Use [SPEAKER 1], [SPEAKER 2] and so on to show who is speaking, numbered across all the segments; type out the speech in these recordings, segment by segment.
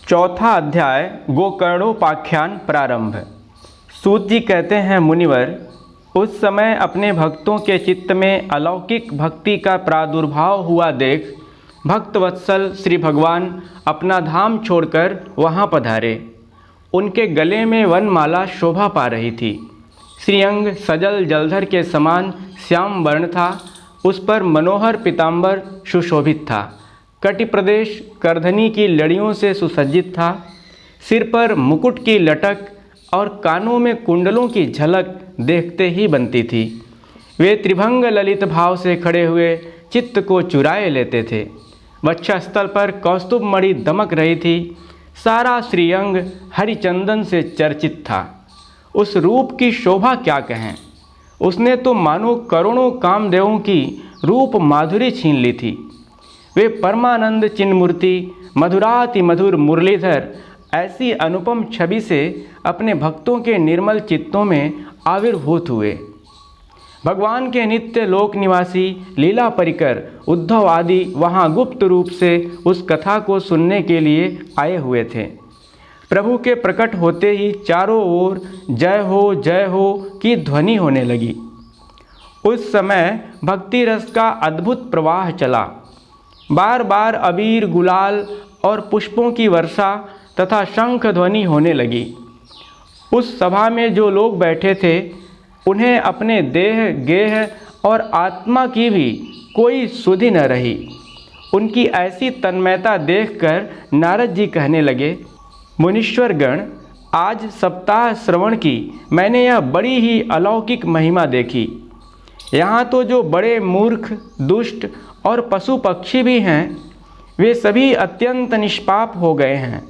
[SPEAKER 1] चौथा अध्याय गोकर्णोपाख्यान प्रारंभ। सूत जी कहते हैं, मुनिवर, उस समय अपने भक्तों के चित्त में अलौकिक भक्ति का प्रादुर्भाव हुआ देख भक्तवत्सल श्री भगवान अपना धाम छोड़कर वहाँ पधारे। उनके गले में वनमाला शोभा पा रही थी। श्रीअंग सजल जलधर के समान श्याम वर्ण था। उस पर मनोहर पीताम्बर सुशोभित था। कटि प्रदेश करधनी की लड़ियों से सुसज्जित था। सिर पर मुकुट की लटक और कानों में कुंडलों की झलक देखते ही बनती थी। वे त्रिभंग ललित भाव से खड़े हुए चित्त को चुराए लेते थे। वक्षस्थल पर कौस्तुभ मणि दमक रही थी। सारा श्रीअंग हरिचंदन से चर्चित था। उस रूप की शोभा क्या कहें। उसने तो मानो करोड़ों कामदेवों की रूप माधुरी छीन ली थी। वे परमानंद चिन्मूर्ति मधुराति मधुर मुरलीधर ऐसी अनुपम छवि से अपने भक्तों के निर्मल चित्तों में आविर्भूत हुए। भगवान के नित्य लोक निवासी लीला परिकर उद्धव आदि वहाँ गुप्त रूप से उस कथा को सुनने के लिए आए हुए थे। प्रभु के प्रकट होते ही चारों ओर जय हो की ध्वनि होने लगी। उस समय भक्ति रस का अद्भुत प्रवाह चला। बार बार अबीर गुलाल और पुष्पों की वर्षा तथा शंख ध्वनि होने लगी। उस सभा में जो लोग बैठे थे उन्हें अपने देह गेह और आत्मा की भी कोई सुधि न रही। उनकी ऐसी तन्मयता देखकर नारद जी कहने लगे, मुनीश्वर गण, आज सप्ताह श्रवण की मैंने यह बड़ी ही अलौकिक महिमा देखी। यहाँ तो जो बड़े मूर्ख, दुष्ट और पशु पक्षी भी हैं, वे सभी अत्यंत निष्पाप हो गए हैं।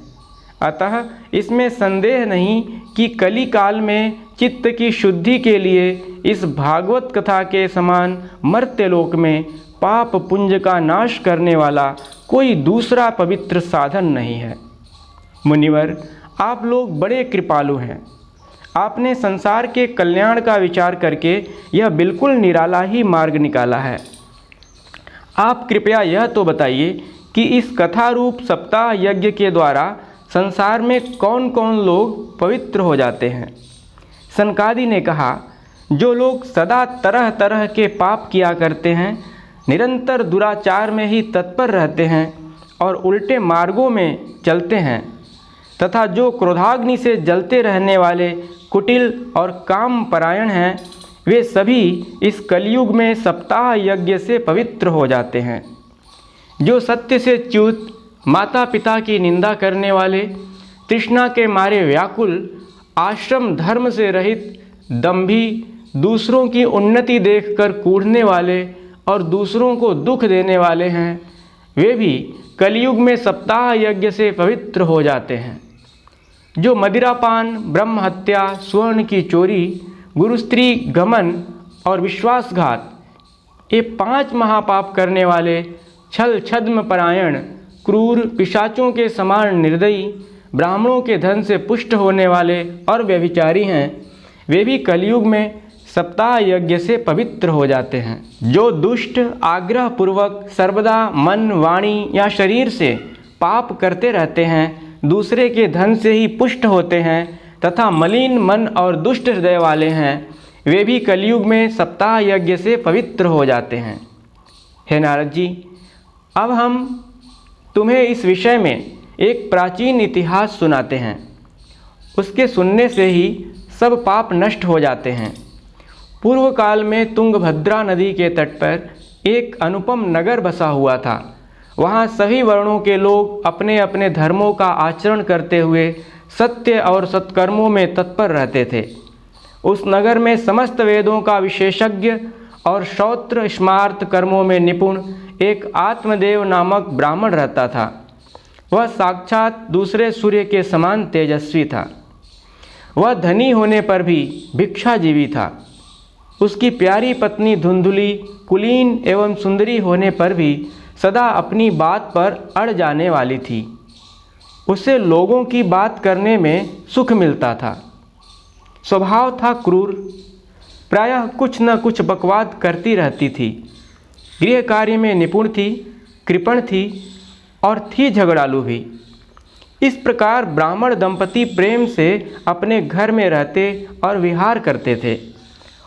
[SPEAKER 1] अतः इसमें संदेह नहीं कि कली काल में चित्त की शुद्धि के लिए इस भागवत कथा के समान मर्त्यलोक में पाप पुंज का नाश करने वाला कोई दूसरा पवित्र साधन नहीं है। मुनिवर, आप लोग बड़े कृपालु हैं। आपने संसार के कल्याण का विचार करके यह बिल्कुल निराला ही मार्ग निकाला है। आप कृपया यह तो बताइए कि इस कथा रूप सप्ताह यज्ञ के द्वारा संसार में कौन कौन लोग पवित्र हो जाते हैं। सनकादि ने कहा, जो लोग सदा तरह तरह के पाप किया करते हैं, निरंतर दुराचार में ही तत्पर रहते हैं और उल्टे मार्गों में चलते हैं, तथा जो क्रोधाग्नि से जलते रहने वाले कुटिल और काम परायण हैं, वे सभी इस कलयुग में सप्ताह यज्ञ से पवित्र हो जाते हैं। जो सत्य से च्युत, माता पिता की निंदा करने वाले, तृष्णा के मारे व्याकुल, आश्रम धर्म से रहित, दंभी, दूसरों की उन्नति देखकर कूढ़ने वाले और दूसरों को दुख देने वाले हैं, वे भी कलयुग में सप्ताह यज्ञ से पवित्र हो जाते हैं। जो मदिरापान, ब्रह्म हत्या, स्वर्ण की चोरी, गुरु स्त्री गमन और विश्वासघात, ये 5 महापाप करने वाले, छल छद्म परायण, क्रूर, पिशाचों के समान निर्दयी, ब्राह्मणों के धन से पुष्ट होने वाले और व्यभिचारी हैं, वे भी कलयुग में सप्ताह यज्ञ से पवित्र हो जाते हैं। जो दुष्ट, आग्रह पूर्वक सर्वदा मन, वाणी या शरीर से पाप करते रहते हैं, दूसरे के धन से ही पुष्ट होते हैं तथा मलिन मन और दुष्ट हृदय वाले हैं, वे भी कलयुग में सप्ताह यज्ञ से पवित्र हो जाते हैं। हे नारद जी, अब हम तुम्हें इस विषय में एक प्राचीन इतिहास सुनाते हैं। उसके सुनने से ही सब पाप नष्ट हो जाते हैं। पूर्व काल में तुंगभद्रा नदी के तट पर एक अनुपम नगर बसा हुआ था। वहाँ सभी वर्णों के लोग अपने अपने धर्मों का आचरण करते हुए सत्य और सत्कर्मों में तत्पर रहते थे। उस नगर में समस्त वेदों का विशेषज्ञ और श्रौत्र स्मार्त कर्मों में निपुण एक आत्मदेव नामक ब्राह्मण रहता था। वह साक्षात दूसरे सूर्य के समान तेजस्वी था। वह धनी होने पर भी भिक्षाजीवी था। उसकी प्यारी पत्नी धुंधुली कुलीन एवं सुंदरी होने पर भी सदा अपनी बात पर अड़ जाने वाली थी। उसे लोगों की बात करने में सुख मिलता था। स्वभाव था क्रूर, प्रायः कुछ न कुछ बकवाद करती रहती थी। गृह कार्य में निपुण थी, कृपण थी और थी झगड़ालू भी। इस प्रकार ब्राह्मण दंपति प्रेम से अपने घर में रहते और विहार करते थे।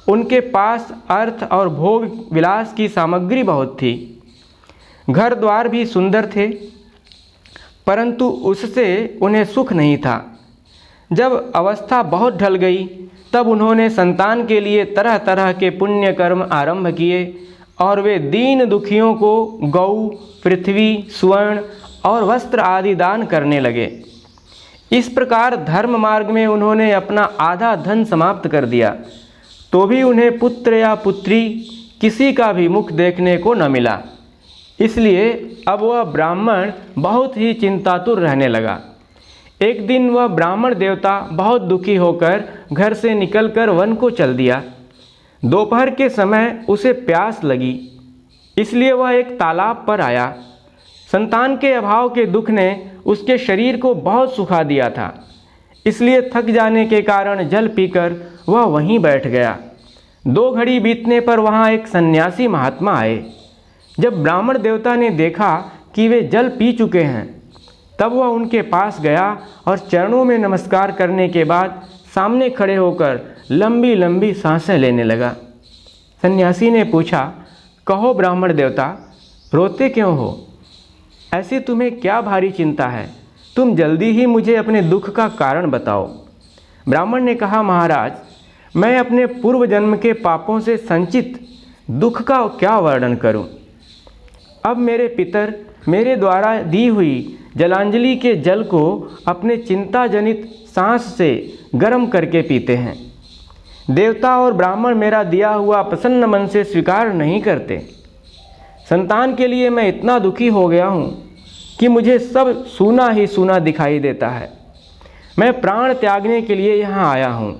[SPEAKER 1] उनके पास अर्थ और भोग विलास की सामग्री बहुत थी। घर द्वार भी सुंदर थे, परंतु उससे उन्हें सुख नहीं था। जब अवस्था बहुत ढल गई, तब उन्होंने संतान के लिए तरह तरह के पुण्य कर्म आरंभ किए और वे दीन दुखियों को गौ, पृथ्वी, स्वर्ण और वस्त्र आदि दान करने लगे। इस प्रकार धर्म मार्ग में उन्होंने अपना आधा धन समाप्त कर दिया, तो भी उन्हें पुत्र या पुत्री किसी का भी मुख देखने को न मिला। इसलिए अब वह ब्राह्मण बहुत ही चिंतातुर रहने लगा। एक दिन वह ब्राह्मण देवता बहुत दुखी होकर घर से निकलकर वन को चल दिया। दोपहर के समय उसे प्यास लगी, इसलिए वह एक तालाब पर आया। संतान के अभाव के दुख ने उसके शरीर को बहुत सुखा दिया था, इसलिए थक जाने के कारण जल पीकर वह वहीं बैठ गया। 2 घड़ी बीतने पर वहाँ एक सन्यासी महात्मा आए। जब ब्राह्मण देवता ने देखा कि वे जल पी चुके हैं, तब वह उनके पास गया और चरणों में नमस्कार करने के बाद सामने खड़े होकर लंबी लंबी सांसें लेने लगा। सन्यासी ने पूछा, कहो ब्राह्मण देवता, रोते क्यों हो? ऐसी तुम्हें क्या भारी चिंता है? तुम जल्दी ही मुझे अपने दुख का कारण बताओ। ब्राह्मण ने कहा, महाराज, मैं अपने पूर्व जन्म के पापों से संचित दुख का क्या वर्णन करूं? अब मेरे पितर मेरे द्वारा दी हुई जलांजलि के जल को अपने चिंता जनित सांस से गर्म करके पीते हैं। देवता और ब्राह्मण मेरा दिया हुआ प्रसन्न मन से स्वीकार नहीं करते। संतान के लिए मैं इतना दुखी हो गया हूँ कि मुझे सब सूना ही सूना दिखाई देता है। मैं प्राण त्यागने के लिए यहाँ आया हूँ।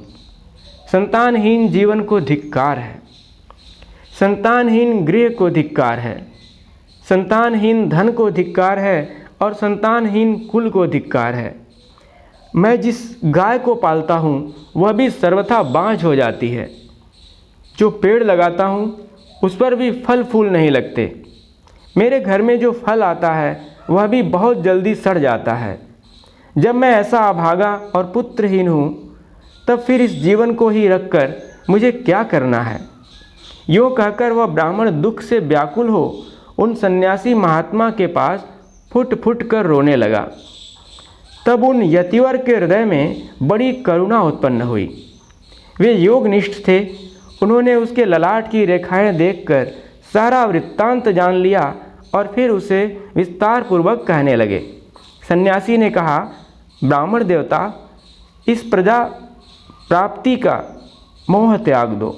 [SPEAKER 1] संतानहीन जीवन को धिक्कार है, संतानहीन गृह को धिक्कार है, संतानहीन धन को धिक्कार है और संतानहीन कुल को धिक्कार है। मैं जिस गाय को पालता हूँ वह भी सर्वथा बाँझ हो जाती है। जो पेड़ लगाता हूँ उस पर भी फल फूल नहीं लगते। मेरे घर में जो फल आता है वह भी बहुत जल्दी सड़ जाता है। जब मैं ऐसा अभागा और पुत्रहीन हूँ, तब फिर इस जीवन को ही रखकर मुझे क्या करना है? यूँ कहकर वह ब्राह्मण दुख से व्याकुल हो उन सन्यासी महात्मा के पास फुट फुट कर रोने लगा। तब उन यतिवर के हृदय में बड़ी करुणा उत्पन्न हुई। वे योगनिष्ठ थे। उन्होंने उसके ललाट की रेखाएं देखकर सारा वृत्तांत जान लिया और फिर उसे विस्तार पूर्वक कहने लगे। सन्यासी ने कहा, ब्राह्मण देवता, इस प्रजा प्राप्ति का मोह त्याग दो।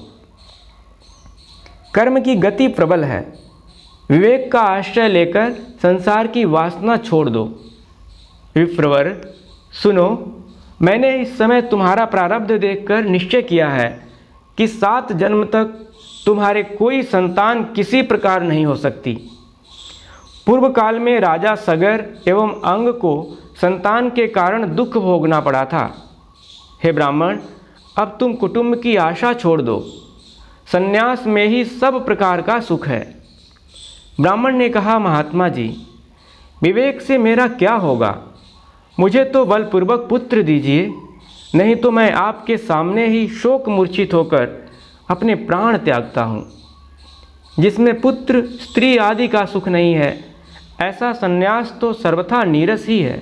[SPEAKER 1] कर्म की गति प्रबल है। विवेक का आश्रय लेकर संसार की वासना छोड़ दो। विप्रवर, सुनो, मैंने इस समय तुम्हारा प्रारब्ध देखकर निश्चय किया है कि 7 जन्म तक तुम्हारे कोई संतान किसी प्रकार नहीं हो सकती। पूर्व काल में राजा सगर एवं अंग को संतान के कारण दुख भोगना पड़ा था। हे ब्राह्मण, अब तुम कुटुंब की आशा छोड़ दो। संन्यास में ही सब प्रकार का सुख है। ब्राह्मण ने कहा, महात्मा जी, विवेक से मेरा क्या होगा? मुझे तो बलपूर्वक पुत्र दीजिए, नहीं तो मैं आपके सामने ही शोक मूर्छित होकर अपने प्राण त्यागता हूँ। जिसमें पुत्र स्त्री आदि का सुख नहीं है, ऐसा संन्यास तो सर्वथा नीरस ही है।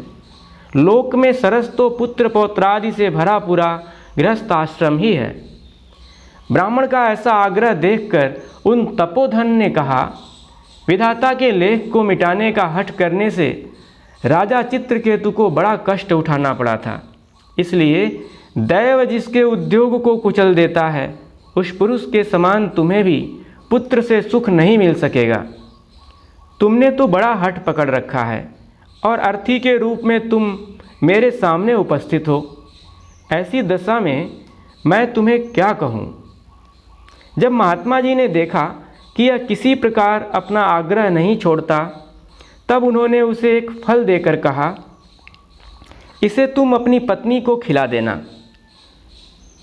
[SPEAKER 1] लोक में सरस तो पुत्र पौत्रादि से भरा पूरा गृहस्थ आश्रम ही है। ब्राह्मण का ऐसा आग्रह देखकर उन तपोधन ने कहा, विधाता के लेख को मिटाने का हठ करने से राजा चित्रकेतु को बड़ा कष्ट उठाना पड़ा था। इसलिए दैव जिसके उद्योग को कुचल देता है, उस पुरुष के समान तुम्हें भी पुत्र से सुख नहीं मिल सकेगा। तुमने तो बड़ा हठ पकड़ रखा है और अर्थी के रूप में तुम मेरे सामने उपस्थित हो। ऐसी दशा में मैं तुम्हें क्या कहूँ? जब महात्मा जी ने देखा कि यह किसी प्रकार अपना आग्रह नहीं छोड़ता, तब उन्होंने उसे एक फल देकर कहा, इसे तुम अपनी पत्नी को खिला देना।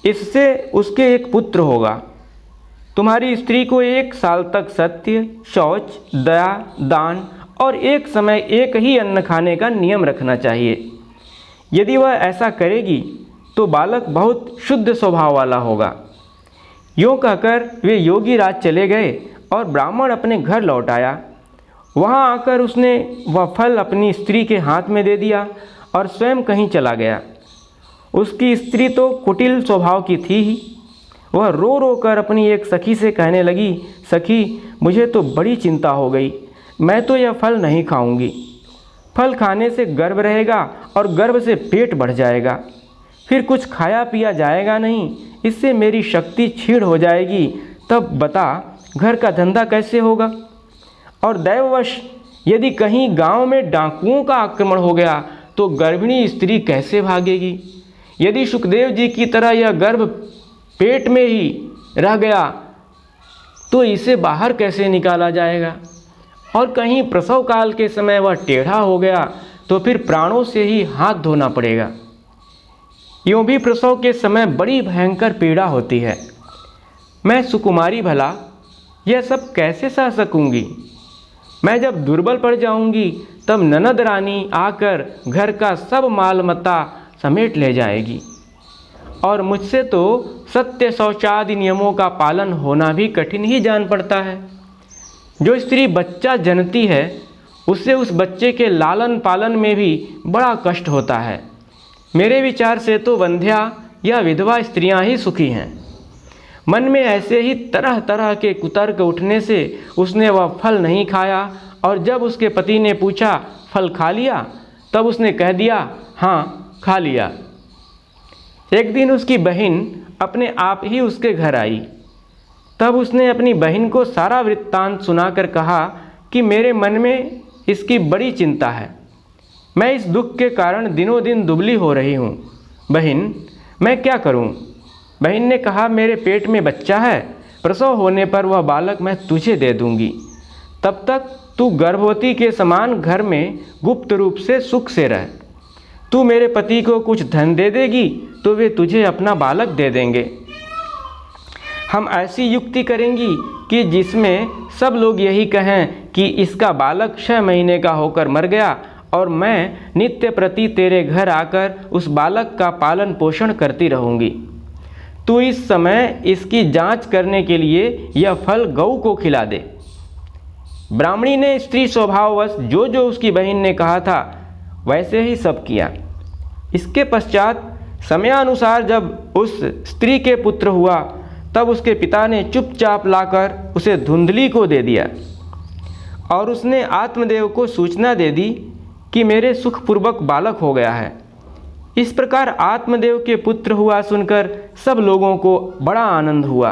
[SPEAKER 1] इससे उसके एक पुत्र होगा। तुम्हारी स्त्री को 1 साल तक सत्य, शौच, दया, दान और एक समय एक ही अन्न खाने का नियम रखना चाहिए। यदि वह ऐसा करेगी तो बालक बहुत शुद्ध स्वभाव वाला होगा। यूँ कहकर वे योगी राज चले गए और ब्राह्मण अपने घर लौट आया। वहाँ आकर उसने वह फल अपनी स्त्री के हाथ में दे दिया और स्वयं कहीं चला गया। उसकी स्त्री तो कुटिल स्वभाव की थी ही। वह रो रो कर अपनी एक सखी से कहने लगी, सखी, मुझे तो बड़ी चिंता हो गई, मैं तो यह फल नहीं खाऊंगी। फल खाने से गर्भ रहेगा और गर्भ से पेट बढ़ जाएगा, फिर कुछ खाया पिया जाएगा नहीं, इससे मेरी शक्ति क्षीण हो जाएगी। तब बता, घर का धंधा कैसे होगा? और दैववश यदि कहीं गांव में डाकुओं का आक्रमण हो गया तो गर्भिणी स्त्री कैसे भागेगी? यदि सुखदेव जी की तरह यह गर्भ पेट में ही रह गया तो इसे बाहर कैसे निकाला जाएगा? और कहीं प्रसव काल के समय वह टेढ़ा हो गया तो फिर प्राणों से ही हाथ धोना पड़ेगा। यूँ भी प्रसव के समय बड़ी भयंकर पीड़ा होती है। मैं सुकुमारी भला यह सब कैसे सह सकूंगी? मैं जब दुर्बल पड़ जाऊंगी तब ननद रानी आकर घर का सब माल मत्ता समेट ले जाएगी और मुझसे तो सत्य शौचादि नियमों का पालन होना भी कठिन ही जान पड़ता है। जो स्त्री बच्चा जनती है उससे उस बच्चे के लालन पालन में भी बड़ा कष्ट होता है। मेरे विचार से तो वंध्या या विधवा स्त्रियां ही सुखी हैं। मन में ऐसे ही तरह तरह के कुतर्क उठने से उसने वह फल नहीं खाया और जब उसके पति ने पूछा, फल खा लिया? तब उसने कह दिया, हाँ खा लिया। एक दिन उसकी बहन अपने आप ही उसके घर आई। तब उसने अपनी बहन को सारा वृत्तांत सुनाकर कहा कि मेरे मन में इसकी बड़ी चिंता है, मैं इस दुख के कारण दिनों दिन दुबली हो रही हूँ। बहन, मैं क्या करूँ? बहन ने कहा, मेरे पेट में बच्चा है, प्रसव होने पर वह बालक मैं तुझे दे दूँगी। तब तक तू गर्भवती के समान घर में गुप्त रूप से सुख से रह। तू मेरे पति को कुछ धन दे देगी तो वे तुझे अपना बालक दे देंगे। हम ऐसी युक्ति करेंगी कि जिसमें सब लोग यही कहें कि इसका बालक 6 महीने का होकर मर गया और मैं नित्य प्रति तेरे घर आकर उस बालक का पालन पोषण करती रहूँगी। तू इस समय इसकी जांच करने के लिए यह फल गऊ को खिला दे। ब्राह्मणी ने स्त्री स्वभाववश जो जो उसकी बहन ने कहा था वैसे ही सब किया। इसके पश्चात समयानुसार जब उस स्त्री के पुत्र हुआ तब उसके पिता ने चुपचाप लाकर उसे धुंधली को दे दिया और उसने आत्मदेव को सूचना दे दी कि मेरे सुखपूर्वक बालक हो गया है। इस प्रकार आत्मदेव के पुत्र हुआ सुनकर सब लोगों को बड़ा आनंद हुआ।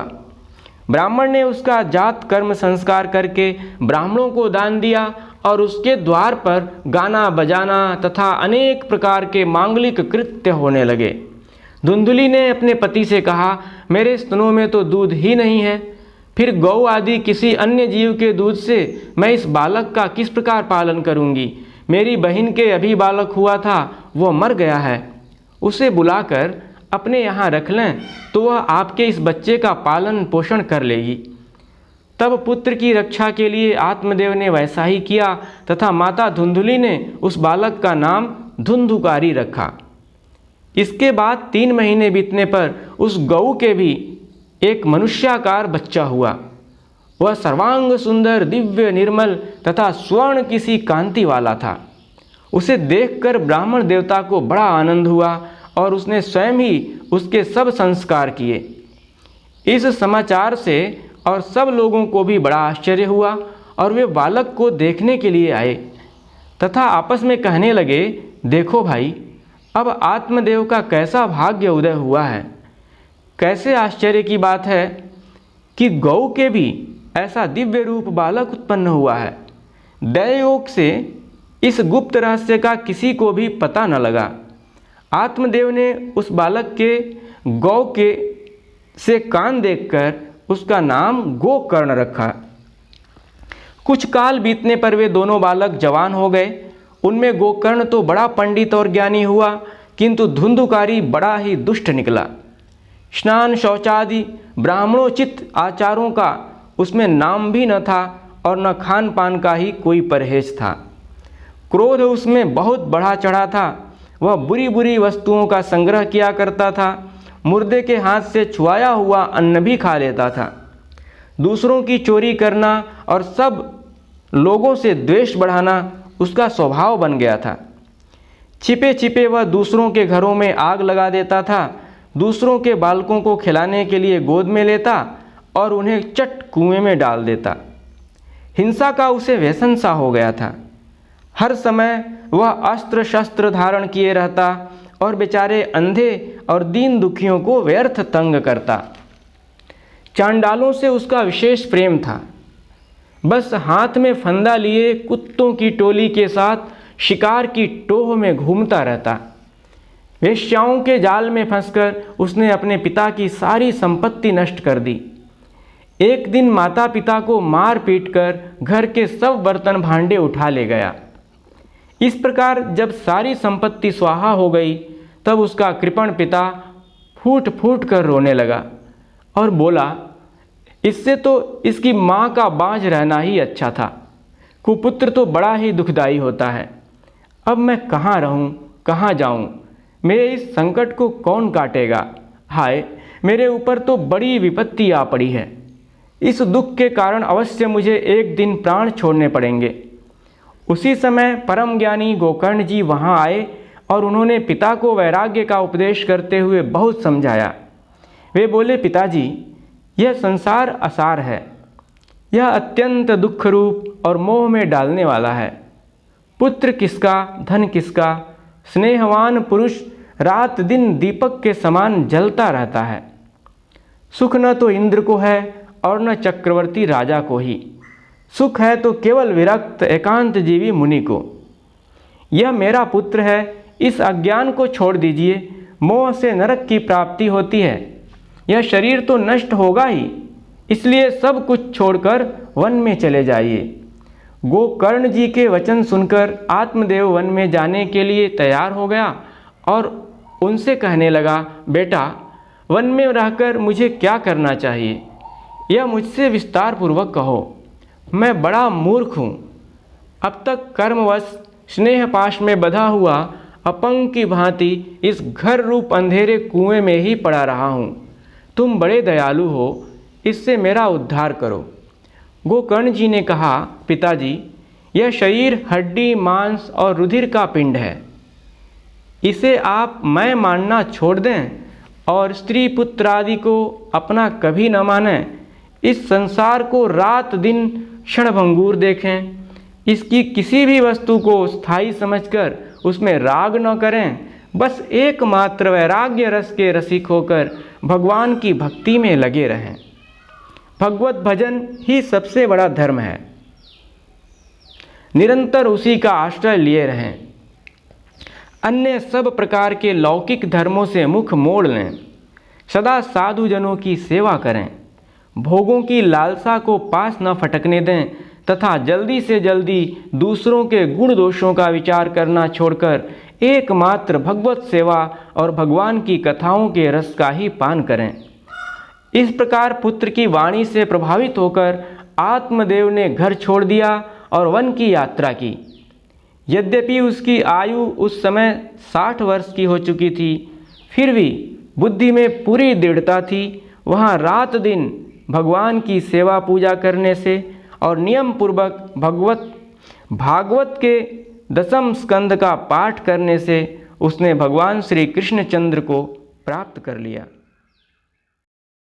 [SPEAKER 1] ब्राह्मण ने उसका जात कर्म संस्कार करके ब्राह्मणों को दान दिया और उसके द्वार पर गाना बजाना तथा अनेक प्रकार के मांगलिक कृत्य होने लगे। धुंधली ने अपने पति से कहा, मेरे स्तनों में तो दूध ही नहीं है, फिर गौ आदि किसी अन्य जीव के दूध से मैं इस बालक का किस प्रकार पालन करूंगी? मेरी बहन के अभी बालक हुआ था, वह मर गया है, उसे बुलाकर अपने यहाँ रख लें तो वह आपके इस बच्चे का पालन पोषण कर लेगी। तब पुत्र की रक्षा के लिए आत्मदेव ने वैसा ही किया तथा माता धुंधली ने उस बालक का नाम धुंधुकारी रखा। इसके बाद 3 महीने बीतने पर उस गऊ के भी एक मनुष्याकार बच्चा हुआ। वह सर्वांग सुंदर, दिव्य, निर्मल तथा स्वर्ण किसी कांति वाला था। उसे देखकर ब्राह्मण देवता को बड़ा आनंद हुआ और उसने स्वयं ही उसके सब संस्कार किए। इस समाचार से और सब लोगों को भी बड़ा आश्चर्य हुआ और वे बालक को देखने के लिए आए तथा आपस में कहने लगे, देखो भाई, अब आत्मदेव का कैसा भाग्य उदय हुआ है। कैसे आश्चर्य की बात है कि गौ के भी ऐसा दिव्य रूप बालक उत्पन्न हुआ है। दैवयोग से इस गुप्त रहस्य का किसी को भी पता न लगा। आत्मदेव ने उस बालक के गौ के से कान देखकर उसका नाम गोकर्ण रखा। कुछ काल बीतने पर वे दोनों बालक जवान हो गए। उनमें गोकर्ण तो बड़ा पंडित और ज्ञानी हुआ, किंतु धुंधुकारी बड़ा ही दुष्ट निकला। स्नान शौचादि ब्राह्मणोचित आचारों का उसमें नाम भी न था और न खान पान का ही कोई परहेज था। क्रोध उसमें बहुत बढ़ा चढ़ा था। वह बुरी बुरी वस्तुओं का संग्रह किया करता था, मुर्दे के हाथ से छुआया हुआ अन्न भी खा लेता था। दूसरों की चोरी करना और सब लोगों से द्वेष बढ़ाना उसका स्वभाव बन गया था। छिपे छिपे वह दूसरों के घरों में आग लगा देता था, दूसरों के बालकों को खिलाने के लिए गोद में लेता और उन्हें चट कुएं में डाल देता। हिंसा का उसे व्यसन सा हो गया था। हर समय वह अस्त्र शस्त्र धारण किए रहता और बेचारे अंधे और दीन दुखियों को व्यर्थ तंग करता। चांडालों से उसका विशेष प्रेम था। बस हाथ में फंदा लिए कुत्तों की टोली के साथ शिकार की टोह में घूमता रहता। वेश्याओं के जाल में फंसकर उसने अपने पिता की सारी संपत्ति नष्ट कर दी। एक दिन माता पिता को मार पीट कर घर के सब बर्तन भांडे उठा ले गया। इस प्रकार जब सारी संपत्ति स्वाहा हो गई तब उसका कृपण पिता फूट फूट कर रोने लगा और बोला, इससे तो इसकी माँ का बांझ रहना ही अच्छा था। कुपुत्र तो बड़ा ही दुखदाई होता है। अब मैं कहाँ रहूँ, कहाँ जाऊँ? मेरे इस संकट को कौन काटेगा? हाय, मेरे ऊपर तो बड़ी विपत्ति आ पड़ी है। इस दुख के कारण अवश्य मुझे एक दिन प्राण छोड़ने पड़ेंगे। उसी समय परम ज्ञानी गोकर्ण जी वहाँ आए और उन्होंने पिता को वैराग्य का उपदेश करते हुए बहुत समझाया। वे बोले, पिताजी, यह संसार असार है। यह अत्यंत दुख रूप और मोह में डालने वाला है। पुत्र किसका, धन किसका, स्नेहवान पुरुष रात दिन दीपक के समान जलता रहता है। सुख न तो इंद्र को है और न चक्रवर्ती राजा को ही। सुख है तो केवल विरक्त एकांत जीवी मुनि को। यह मेरा पुत्र है, इस अज्ञान को छोड़ दीजिए। मोह से नरक की प्राप्ति होती है। यह शरीर तो नष्ट होगा ही, इसलिए सब कुछ छोड़कर वन में चले जाइए। गोकर्ण जी के वचन सुनकर आत्मदेव वन में जाने के लिए तैयार हो गया और उनसे कहने लगा, बेटा, वन में रहकर मुझे क्या करना चाहिए, यह मुझसे विस्तार पूर्वक कहो। मैं बड़ा मूर्ख हूँ। अब तक कर्मवश स्नेह पाश में बंधा हुआ अपंग की भांति इस घर रूप अंधेरे कुएं में ही पड़ा रहा हूँ। तुम बड़े दयालु हो, इससे मेरा उद्धार करो। गोकर्ण जी ने कहा, पिताजी, यह शरीर हड्डी मांस और रुधिर का पिंड है। इसे आप मैं मानना छोड़ दें और स्त्री पुत्र आदि को अपना कभी न मानें। इस संसार को रात दिन क्षणभंगुर देखें। इसकी किसी भी वस्तु को स्थायी समझकर उसमें राग न करें। बस एकमात्र वैराग्य रस के रसिक होकर भगवान की भक्ति में लगे रहें। भगवत भजन ही सबसे बड़ा धर्म है। निरंतर उसी का आश्रय लिए रहें। अन्य सब प्रकार के लौकिक धर्मों से मुख मोड़ लें। सदा साधुजनों की सेवा करें। भोगों की लालसा को पास न फटकने दें तथा जल्दी से जल्दी दूसरों के गुण दोषों का विचार करना छोड़कर एकमात्र भगवत सेवा और भगवान की कथाओं के रस का ही पान करें। इस प्रकार पुत्र की वाणी से प्रभावित होकर आत्मदेव ने घर छोड़ दिया और वन की यात्रा की। यद्यपि उसकी आयु उस समय 60 वर्ष की हो चुकी थी, फिर भी बुद्धि में पूरी दृढ़ता थी। वहाँ रात दिन भगवान की सेवा पूजा करने से और नियम पूर्वक भागवत के 10वें स्कंद का पाठ करने से उसने भगवान श्री कृष्णचंद्र को प्राप्त कर लिया।